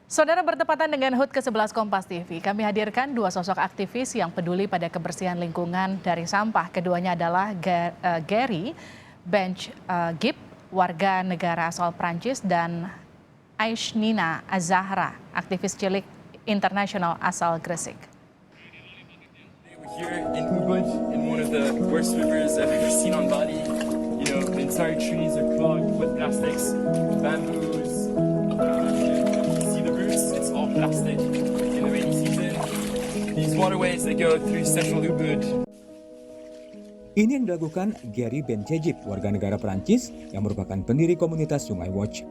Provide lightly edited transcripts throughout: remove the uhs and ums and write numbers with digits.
Saudara, bertepatan dengan HUT ke-11 Kompas TV, kami hadirkan dua sosok aktivis yang peduli pada kebersihan lingkungan dari sampah. Keduanya adalah Gary Bench-Gibb, warga negara asal Prancis, dan Aishnina Azahra, aktivis cilik internasional asal Gresik. Here in Ubud, in one of the worst rivers I've ever seen on Bali. You know, the entire trees are clogged with plastics, bamboos. See the roots? It's all plastic. In the rainy season, these waterways that go through central Ubud. Ini yang dilakukan Gary Bench-Gibb, warga negara Perancis yang merupakan pendiri komunitas Sungai Watch.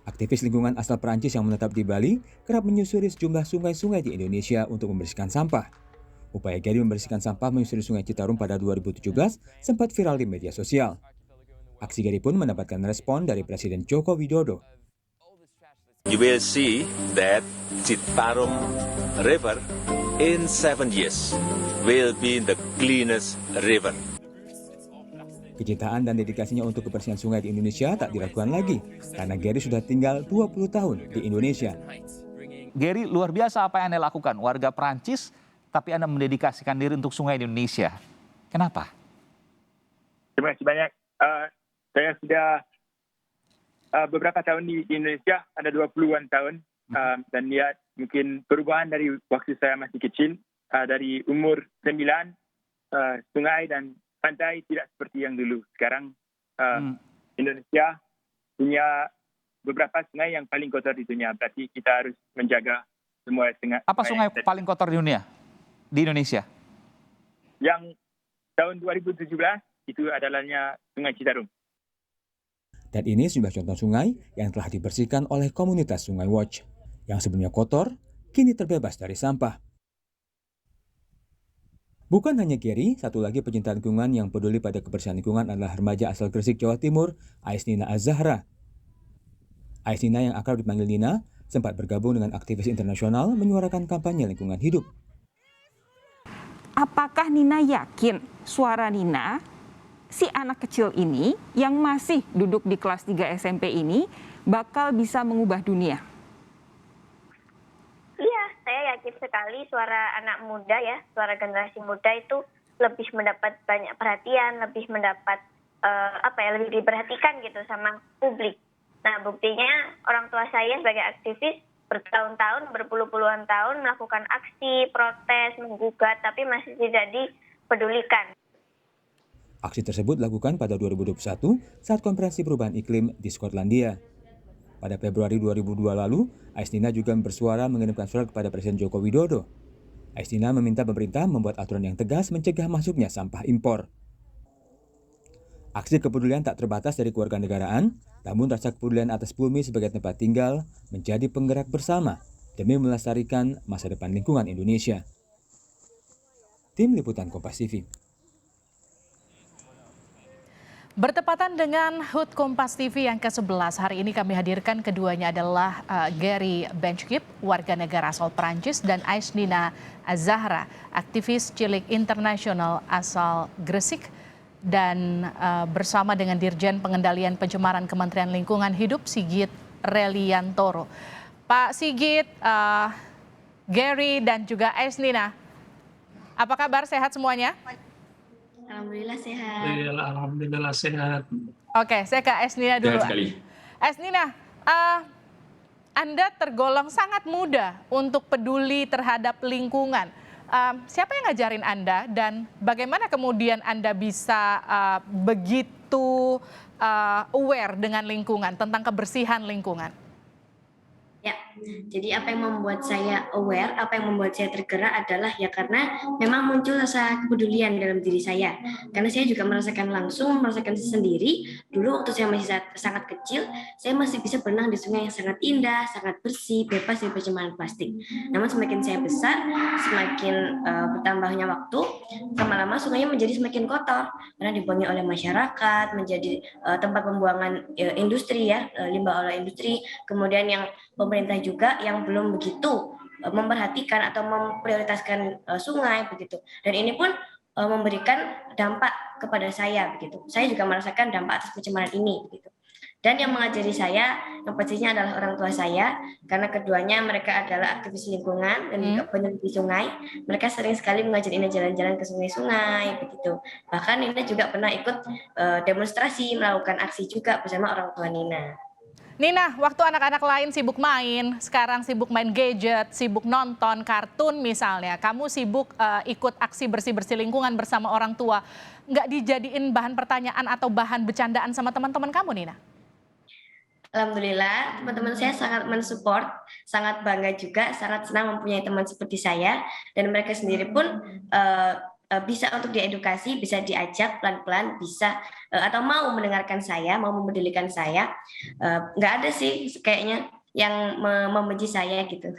Aktivis lingkungan asal Perancis yang menetap di Bali kerap menyusuri sejumlah sungai-sungai di Indonesia untuk membersihkan sampah. Upaya Gary membersihkan sampah menyusuri Sungai Citarum pada 2017 sempat viral di media sosial. Aksi Gary pun mendapatkan respon dari Presiden Joko Widodo. You will see that Citarum River in 7 years will be the cleanest river. Kecintaan dan dedikasinya untuk kebersihan sungai di Indonesia tak diragukan lagi karena Gary sudah tinggal 20 tahun di Indonesia. Gary, luar biasa apa yang Anda lakukan, warga Prancis, tapi Anda mendedikasikan diri untuk sungai di Indonesia. Kenapa? Terima kasih banyak. Saya sudah beberapa tahun di Indonesia, ada 20-an tahun. Dan lihat mungkin perubahan dari waktu saya masih kecil. Dari umur 9, sungai dan pantai tidak seperti yang dulu. Sekarang Indonesia punya beberapa sungai yang paling kotor di dunia. Berarti kita harus menjaga semua sungai. Apa sungai paling kotor di dunia? Di Indonesia? Yang tahun 2017 itu adalahnya Sungai Citarum. Dan ini sejumlah contoh sungai yang telah dibersihkan oleh komunitas Sungai Watch. Yang sebelumnya kotor, kini terbebas dari sampah. Bukan hanya Gary, satu lagi pecinta lingkungan yang peduli pada kebersihan lingkungan adalah remaja asal Gresik, Jawa Timur, Aishnina Azahra. Aishnina yang akrab dipanggil Nina, sempat bergabung dengan aktivis internasional menyuarakan kampanye lingkungan hidup. Apakah Nina yakin suara Nina, si anak kecil ini yang masih duduk di kelas 3 SMP ini, bakal bisa mengubah dunia? Iya, saya yakin sekali suara anak muda ya, suara generasi muda itu lebih mendapat banyak perhatian, lebih mendapat lebih diperhatikan gitu sama publik. Nah, buktinya orang tua saya sebagai aktivis bertahun-tahun, berpuluh-puluhan tahun melakukan aksi, protes, menggugat, tapi masih tidak dipedulikan. Aksi tersebut dilakukan pada 2021 saat konferensi perubahan iklim di Skotlandia. Pada Februari 2002 lalu, Aishnina juga bersuara mengirimkan surat kepada Presiden Joko Widodo. Aishnina meminta pemerintah membuat aturan yang tegas mencegah masuknya sampah impor. Aksi kepedulian tak terbatas dari kewarganegaraan, namun rasa kepedulian atas bumi sebagai tempat tinggal menjadi penggerak bersama demi melestarikan masa depan lingkungan Indonesia. Tim Liputan Kompas TV. Bertepatan dengan HUT Kompas TV yang ke-11, hari ini kami hadirkan keduanya adalah Gary Bench-Gibb, warga negara asal Prancis, dan Aishnina Azahra, aktivis cilik internasional asal Gresik, dan bersama dengan Dirjen Pengendalian Pencemaran Kementerian Lingkungan Hidup, Sigit Reliantoro. Pak Sigit, Gary, dan juga Aishnina, apa kabar? Sehat semuanya? Alhamdulillah sehat. Alhamdulillah sehat. Oke, saya ke Aishnina dulu. Aishnina, Anda tergolong sangat muda untuk peduli terhadap lingkungan. Siapa yang ngajarin Anda dan bagaimana kemudian Anda bisa begitu aware dengan lingkungan, tentang kebersihan lingkungan? Ya, jadi apa yang membuat saya aware, apa yang membuat saya tergerak adalah ya karena memang muncul rasa kepedulian dalam diri saya. Karena saya juga merasakan sendiri, dulu waktu saya masih sangat kecil, saya masih bisa berenang di sungai yang sangat indah, sangat bersih, bebas dari pencemaran plastik. Namun semakin saya besar, semakin bertambahnya waktu, lama-lama sungainya menjadi semakin kotor, karena dibuangi oleh masyarakat, menjadi tempat pembuangan industri ya, limbah oleh industri, kemudian yang pemerintah juga yang belum begitu memperhatikan atau memprioritaskan sungai begitu. Dan ini pun memberikan dampak kepada saya begitu. Saya juga merasakan dampak atas pencemaran ini begitu. Dan yang mengajari saya, yang pastinya adalah orang tua saya, karena keduanya mereka adalah aktivis lingkungan dan juga peneliti sungai. Mereka sering sekali mengajari Ina jalan-jalan ke sungai-sungai, begitu. Bahkan Nina juga pernah ikut demonstrasi, melakukan aksi juga bersama orang tua Nina. Nina, waktu anak-anak lain sibuk main, sekarang sibuk main gadget, sibuk nonton kartun misalnya, kamu sibuk ikut aksi bersih-bersih lingkungan bersama orang tua. Nggak dijadiin bahan pertanyaan atau bahan bercandaan sama teman-teman kamu, Nina? Alhamdulillah, teman-teman saya sangat mensupport, sangat bangga juga, sangat senang mempunyai teman seperti saya, dan mereka sendiri pun bisa untuk diedukasi, bisa diajak pelan-pelan, bisa atau mau mendengarkan saya, mau memedulikan saya. Nggak ada sih kayaknya yang memuji saya gitu.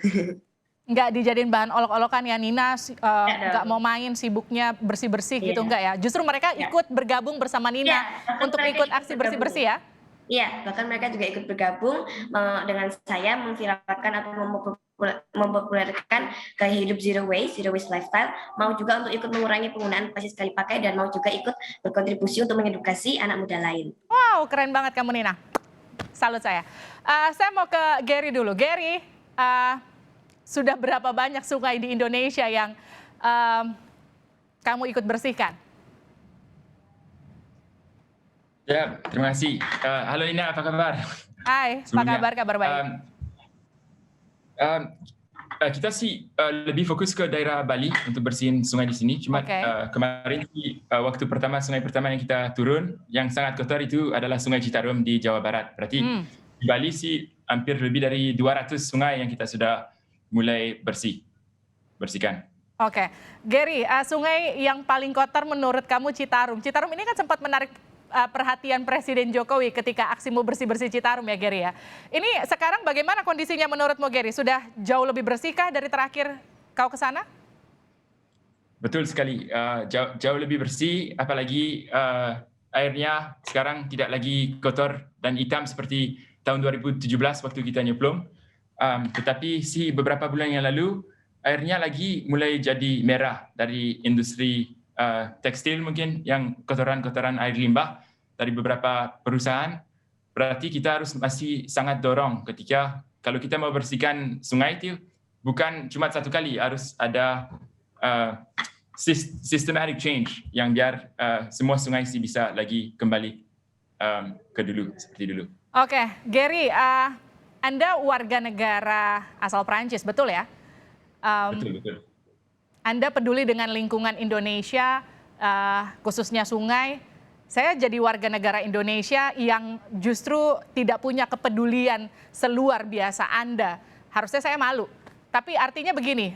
Nggak dijadiin bahan olok-olokan ya, Nina nggak mau main, sibuknya bersih-bersih gitu, enggak ya? Justru mereka ikut bergabung bersama Nina untuk ikut aksi bersih-bersih ya? Iya, bahkan mereka juga ikut bergabung dengan saya memviralkan atau mempopulerkan gaya hidup zero waste lifestyle, mau juga untuk ikut mengurangi penggunaan plastik sekali pakai, dan mau juga ikut berkontribusi untuk mengedukasi anak muda lain. Wow, keren banget kamu, Nina. Salut saya. Saya mau ke Gary dulu. Gary, sudah berapa banyak sungai di Indonesia yang kamu ikut bersihkan? Ya, terima kasih. Halo Ina, apa kabar? Hai, apa kabar? Kabar baik. Kita sih lebih fokus ke daerah Bali untuk bersihin sungai di sini. Cuma kemarin waktu sungai pertama yang kita turun, yang sangat kotor itu adalah Sungai Citarum di Jawa Barat. Berarti di Bali sih hampir lebih dari 200 sungai yang kita sudah mulai bersihkan. Oke, Gary, sungai yang paling kotor menurut kamu Citarum. Citarum ini kan sempat menarik perhatian Presiden Jokowi ketika aksimu bersih-bersih Citarum ya, Gary ya. Ini sekarang bagaimana kondisinya menurutmu, Gary? Sudah jauh lebih bersihkah dari terakhir kau ke sana? Betul sekali, jauh lebih bersih, apalagi airnya sekarang tidak lagi kotor dan hitam seperti tahun 2017 waktu kita nyemplung. Tetapi beberapa bulan yang lalu airnya lagi mulai jadi merah dari industri tekstil mungkin, yang kotoran-kotoran air limbah dari beberapa perusahaan. Berarti kita harus masih sangat dorong ketika kalau kita mau bersihkan sungai itu bukan cuma satu kali, harus ada systematic change yang biar semua sungai sih bisa lagi kembali ke dulu, seperti dulu. Oke, Gary, Anda warga negara asal Prancis, betul ya? Betul. Anda peduli dengan lingkungan Indonesia, khususnya sungai. Saya jadi warga negara Indonesia yang justru tidak punya kepedulian seluar biasa Anda. Harusnya saya malu. Tapi artinya begini,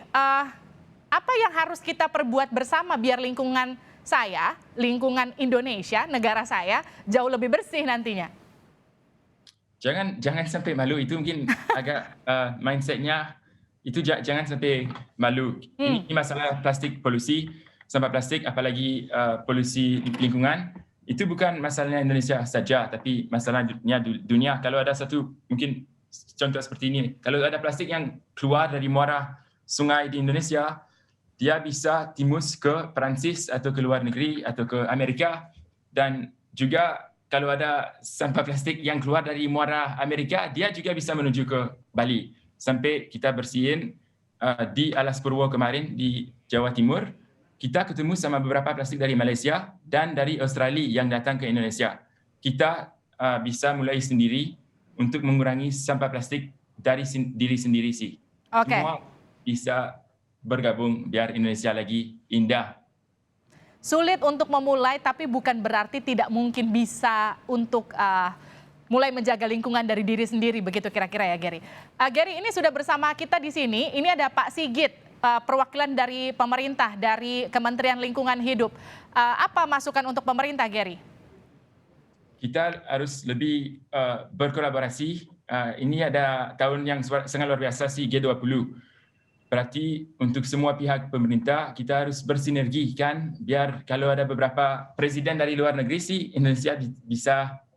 apa yang harus kita perbuat bersama biar lingkungan saya, lingkungan Indonesia, negara saya, jauh lebih bersih nantinya? Jangan sampai malu, itu mungkin agak mindsetnya. Itu jangan sampai malu. Ini masalah plastik, polusi, sampah plastik, apalagi polusi lingkungan. Itu bukan masalahnya Indonesia saja, tapi masalahnya dunia. Kalau ada satu, mungkin contoh seperti ini, kalau ada plastik yang keluar dari muara sungai di Indonesia, dia bisa timbus ke Perancis atau ke luar negeri atau ke Amerika. Dan juga kalau ada sampah plastik yang keluar dari muara Amerika, dia juga bisa menuju ke Bali. Sampai kita bersihin di Alas Purwo kemarin di Jawa Timur, kita ketemu sama beberapa plastik dari Malaysia dan dari Australia yang datang ke Indonesia. Kita bisa mulai sendiri untuk mengurangi sampah plastik dari diri sendiri sih. Semua bisa bergabung biar Indonesia lagi indah. Sulit untuk memulai, tapi bukan berarti tidak mungkin bisa untuk mulai menjaga lingkungan dari diri sendiri, begitu kira-kira ya, Gary. Gary, ini sudah bersama kita di sini, ini ada Pak Sigit, perwakilan dari pemerintah, dari Kementerian Lingkungan Hidup. Apa masukan untuk pemerintah, Gary? Kita harus lebih berkolaborasi. Ini ada tahun yang sangat luar biasa sih, G20. Berarti untuk semua pihak pemerintah, kita harus bersinergi kan, biar kalau ada beberapa presiden dari luar negeri sih, Indonesia bisa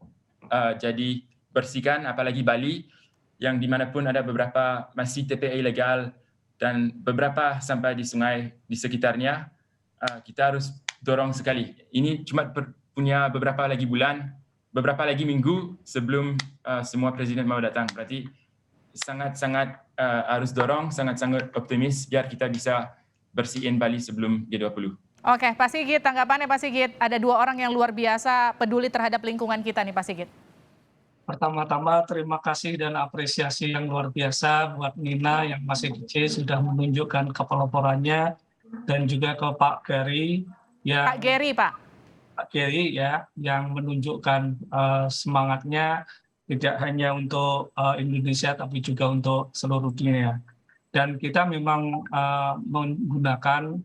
jadi bersihkan, apalagi Bali, yang dimanapun ada beberapa masih TPA ilegal dan beberapa sampah di sungai di sekitarnya, kita harus dorong sekali. Ini cuma punya beberapa lagi bulan, beberapa lagi minggu sebelum semua presiden mau datang. Berarti sangat-sangat harus dorong, sangat-sangat optimis biar kita bisa bersihin Bali sebelum G20. Oke, Pak Sigit, tanggapannya Pak Sigit. Ada 2 orang yang luar biasa peduli terhadap lingkungan kita nih Pak Sigit. Pertama-tama terima kasih dan apresiasi yang luar biasa buat Nina yang masih kecil sudah menunjukkan kepeloporannya, dan juga ke Pak Gary Pak Gary ya yang menunjukkan semangatnya tidak hanya untuk Indonesia tapi juga untuk seluruh dunia. Dan kita memang menggunakan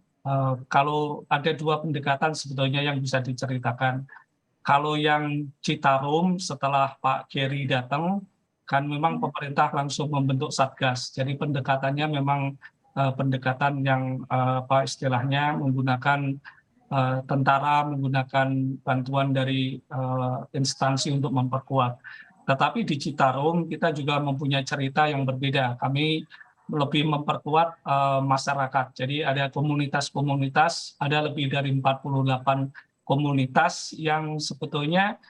kalau ada 2 pendekatan sebetulnya yang bisa diceritakan. Kalau yang Citarum setelah Pak Gary datang, kan memang pemerintah langsung membentuk Satgas. Jadi pendekatannya memang pendekatan yang apa istilahnya menggunakan tentara, menggunakan bantuan dari instansi untuk memperkuat. Tetapi di Citarum kita juga mempunyai cerita yang berbeda. Kami lebih memperkuat masyarakat. Jadi ada komunitas-komunitas, ada lebih dari 48 komunitas yang sebetulnya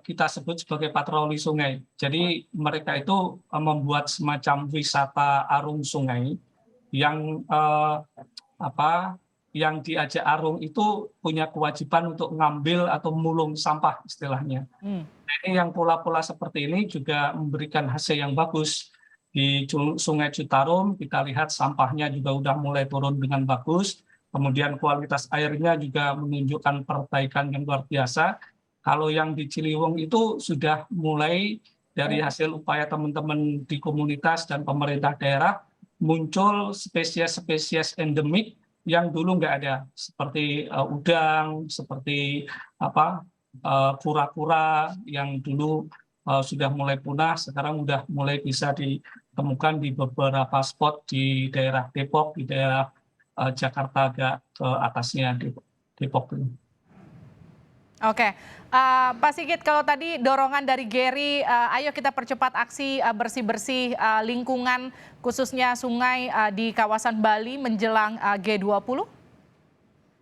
kita sebut sebagai patroli sungai. Jadi mereka itu membuat semacam wisata arung sungai yang yang diajak arung itu punya kewajiban untuk ngambil atau mulung sampah istilahnya. Nah, ini yang pola-pola seperti ini juga memberikan hasil yang bagus. Di Sungai Citarum kita lihat sampahnya juga udah mulai turun dengan bagus. Kemudian kualitas airnya juga menunjukkan perbaikan yang luar biasa. Kalau yang di Ciliwung itu sudah mulai dari hasil upaya teman-teman di komunitas dan pemerintah daerah muncul spesies-spesies endemik yang dulu nggak ada, seperti udang, seperti kura-kura yang dulu sudah mulai punah, sekarang sudah mulai bisa ditemukan di beberapa spot di daerah Depok, di daerah Jakarta agak ke atasnya Depok. Oke, Pak Sigit, kalau tadi dorongan dari Gary, ayo kita percepat aksi bersih-bersih lingkungan, khususnya sungai di kawasan Bali menjelang G20?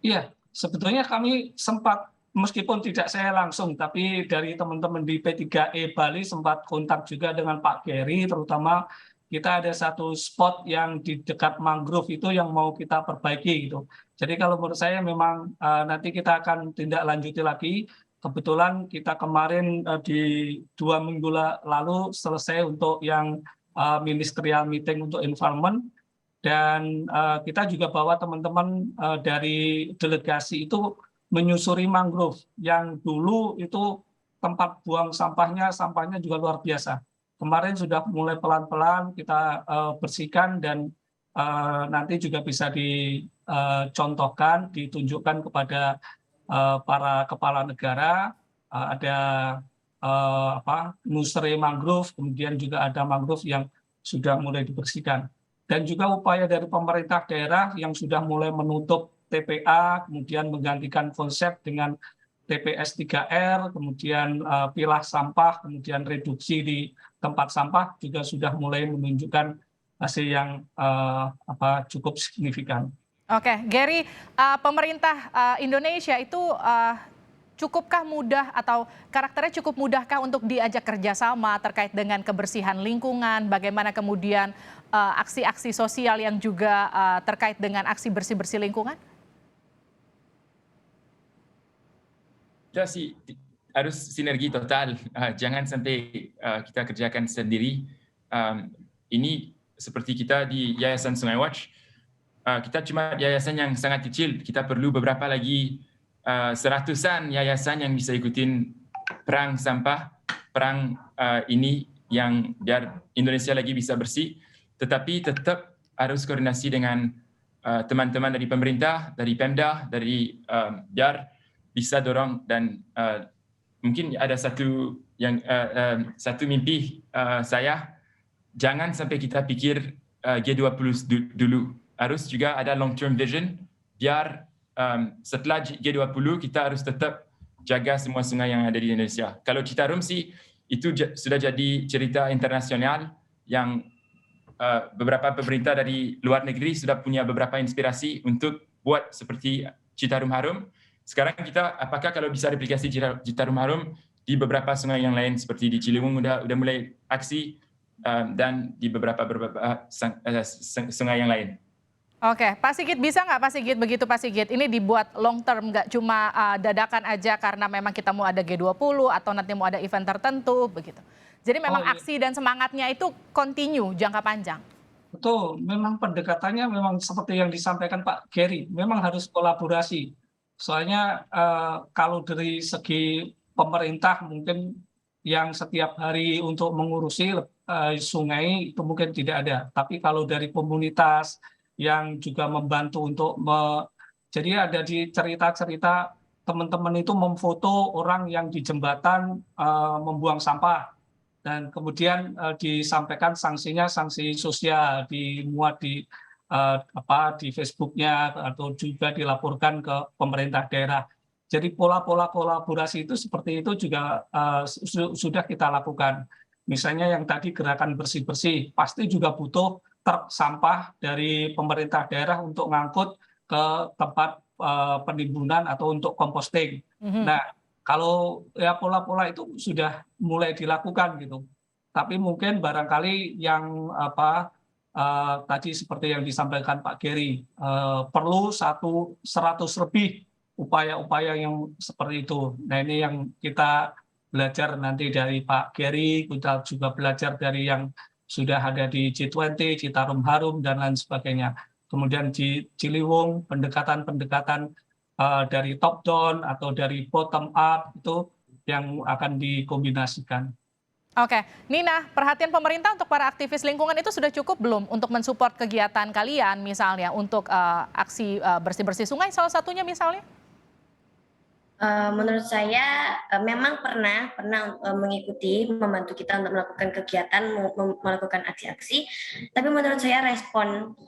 Iya, sebetulnya kami sempat, meskipun tidak saya langsung, tapi dari teman-teman di P3E Bali sempat kontak juga dengan Pak Gary, terutama kita ada satu spot yang di dekat mangrove itu yang mau kita perbaiki gitu. Jadi kalau menurut saya memang nanti kita akan tindak lanjuti lagi. Kebetulan kita kemarin di 2 minggu lalu selesai untuk yang ministerial meeting untuk environment, dan kita juga bawa teman-teman dari delegasi itu menyusuri mangrove yang dulu itu tempat buang sampahnya juga luar biasa. Kemarin sudah mulai pelan-pelan kita bersihkan, dan nanti juga bisa dicontohkan, ditunjukkan kepada para kepala negara. Ada nursery mangrove, kemudian juga ada mangrove yang sudah mulai dibersihkan. Dan juga upaya dari pemerintah daerah yang sudah mulai menutup TPA, kemudian menggantikan konsep dengan TPS 3R, kemudian pilah sampah, kemudian reduksi di tempat sampah juga sudah mulai menunjukkan hasil yang cukup signifikan. Oke, Gary, pemerintah Indonesia itu cukupkah mudah atau karakternya cukup mudahkah untuk diajak kerjasama terkait dengan kebersihan lingkungan, bagaimana kemudian aksi-aksi sosial yang juga terkait dengan aksi bersih-bersih lingkungan? Ya sih, harus sinergi total. Jangan sampai kita kerjakan sendiri. Ini seperti kita di Yayasan Sungai Watch. Kita cuma yayasan yang sangat kecil. Kita perlu beberapa lagi seratusan yayasan yang bisa ikutin perang sampah, perang ini yang biar Indonesia lagi bisa bersih. Tetapi tetap harus koordinasi dengan teman-teman dari pemerintah, dari Pemda, dari biar bisa dorong. Dan mungkin ada satu mimpi saya, jangan sampai kita pikir G20 dulu. Harus juga ada long term vision biar setelah G20 kita harus tetap jaga semua sungai yang ada di Indonesia. Kalau Citarum sih itu sudah jadi cerita internasional yang beberapa pemerintah dari luar negeri sudah punya beberapa inspirasi untuk buat seperti Citarum Harum. Sekarang kita apakah kalau bisa replikasi Citarum Harum di beberapa sungai yang lain seperti di Ciliwung udah mulai aksi dan di beberapa sungai yang lain. Oke, Pak Sigit bisa nggak Pak Sigit begitu Pak Sigit? Ini dibuat long term, nggak cuma dadakan aja karena memang kita mau ada G20 atau nanti mau ada event tertentu begitu. Jadi memang aksi dan semangatnya itu continue jangka panjang. Betul, memang pendekatannya memang seperti yang disampaikan Pak Gary, memang harus kolaborasi. Soalnya kalau dari segi pemerintah mungkin yang setiap hari untuk mengurusi sungai itu mungkin tidak ada. Tapi kalau dari komunitas yang juga membantu untuk jadi ada di cerita-cerita teman-teman itu memfoto orang yang di jembatan membuang sampah dan kemudian disampaikan sanksinya sanksi sosial dimuat di di Facebooknya atau juga dilaporkan ke pemerintah daerah. Jadi pola-pola kolaborasi itu seperti itu juga sudah kita lakukan. Misalnya yang tadi gerakan bersih-bersih pasti juga butuh truk sampah dari pemerintah daerah untuk ngangkut ke tempat penimbunan atau untuk composting. Nah, kalau ya pola-pola itu sudah mulai dilakukan gitu. Tapi mungkin barangkali yang tadi seperti yang disampaikan Pak Gary perlu 100 lebih upaya-upaya yang seperti itu. Nah, ini yang kita belajar nanti dari Pak Gary, kita juga belajar dari yang sudah ada di G20, Citarum Harum, dan lain sebagainya. Kemudian di Ciliwung, pendekatan-pendekatan dari top down atau dari bottom up itu yang akan dikombinasikan. Oke, Nina, perhatian pemerintah untuk para aktivis lingkungan itu sudah cukup belum untuk mensupport kegiatan kalian misalnya untuk aksi bersih-bersih sungai salah satunya misalnya? Menurut saya memang pernah mengikuti, membantu kita untuk melakukan kegiatan, melakukan aksi-aksi, tapi menurut saya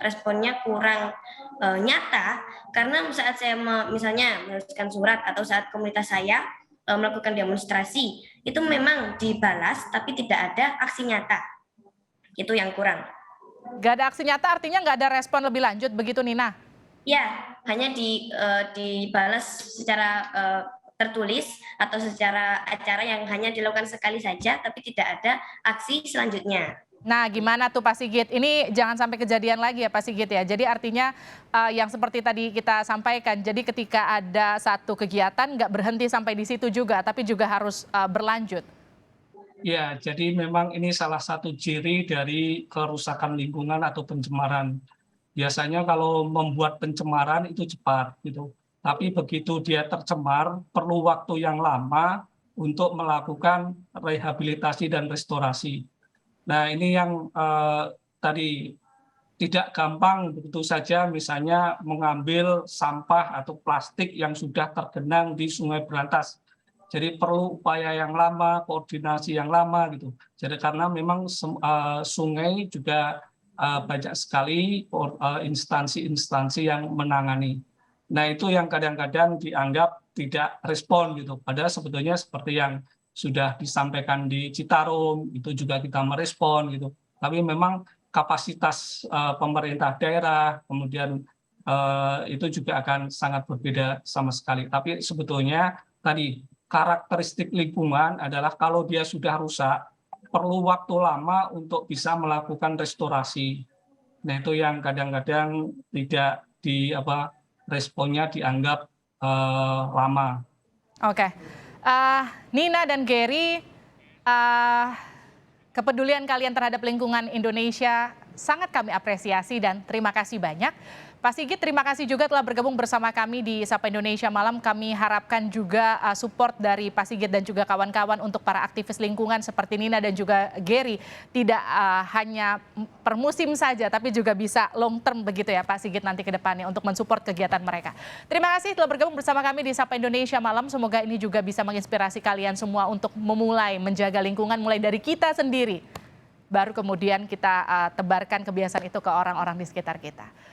responnya kurang nyata karena saat saya misalnya menuliskan surat atau saat komunitas saya melakukan demonstrasi itu memang dibalas tapi tidak ada aksi nyata, itu yang kurang. Gak ada aksi nyata artinya nggak ada respon lebih lanjut begitu Nina? Ya, hanya dibalas secara tertulis atau secara acara yang hanya dilakukan sekali saja, tapi tidak ada aksi selanjutnya. Nah, gimana tuh Pak Sigit? Ini jangan sampai kejadian lagi ya Pak Sigit ya. Jadi artinya yang seperti tadi kita sampaikan, jadi ketika ada satu kegiatan nggak berhenti sampai di situ juga, tapi juga harus berlanjut. Ya, jadi memang ini salah satu ciri dari kerusakan lingkungan atau pencemaran. Biasanya kalau membuat pencemaran itu cepat gitu. Tapi begitu dia tercemar perlu waktu yang lama untuk melakukan rehabilitasi dan restorasi. Nah, ini yang tadi tidak gampang begitu saja misalnya mengambil sampah atau plastik yang sudah tergenang di Sungai Berantas. Jadi perlu upaya yang lama, koordinasi yang lama gitu. Jadi karena memang sungai juga banyak sekali instansi-instansi yang menangani. Nah, itu yang kadang-kadang dianggap tidak respon gitu. Padahal sebetulnya seperti yang sudah disampaikan di Citarum, itu juga kita merespon gitu. Tapi memang kapasitas pemerintah daerah, kemudian itu juga akan sangat berbeda sama sekali. Tapi sebetulnya tadi karakteristik lingkungan adalah kalau dia sudah rusak, perlu waktu lama untuk bisa melakukan restorasi. Nah, itu yang kadang-kadang tidak responnya dianggap lama. Oke, Nina dan Gary, kepedulian kalian terhadap lingkungan Indonesia sangat kami apresiasi dan terima kasih banyak. Pak Sigit, terima kasih juga telah bergabung bersama kami di Sapa Indonesia Malam. Kami harapkan juga support dari Pak Sigit dan juga kawan-kawan untuk para aktivis lingkungan seperti Nina dan juga Gary. Tidak hanya per musim saja, tapi juga bisa long term begitu ya Pak Sigit nanti ke depannya untuk mensupport kegiatan mereka. Terima kasih telah bergabung bersama kami di Sapa Indonesia Malam. Semoga ini juga bisa menginspirasi kalian semua untuk memulai menjaga lingkungan mulai dari kita sendiri. Baru kemudian kita tebarkan kebiasaan itu ke orang-orang di sekitar kita.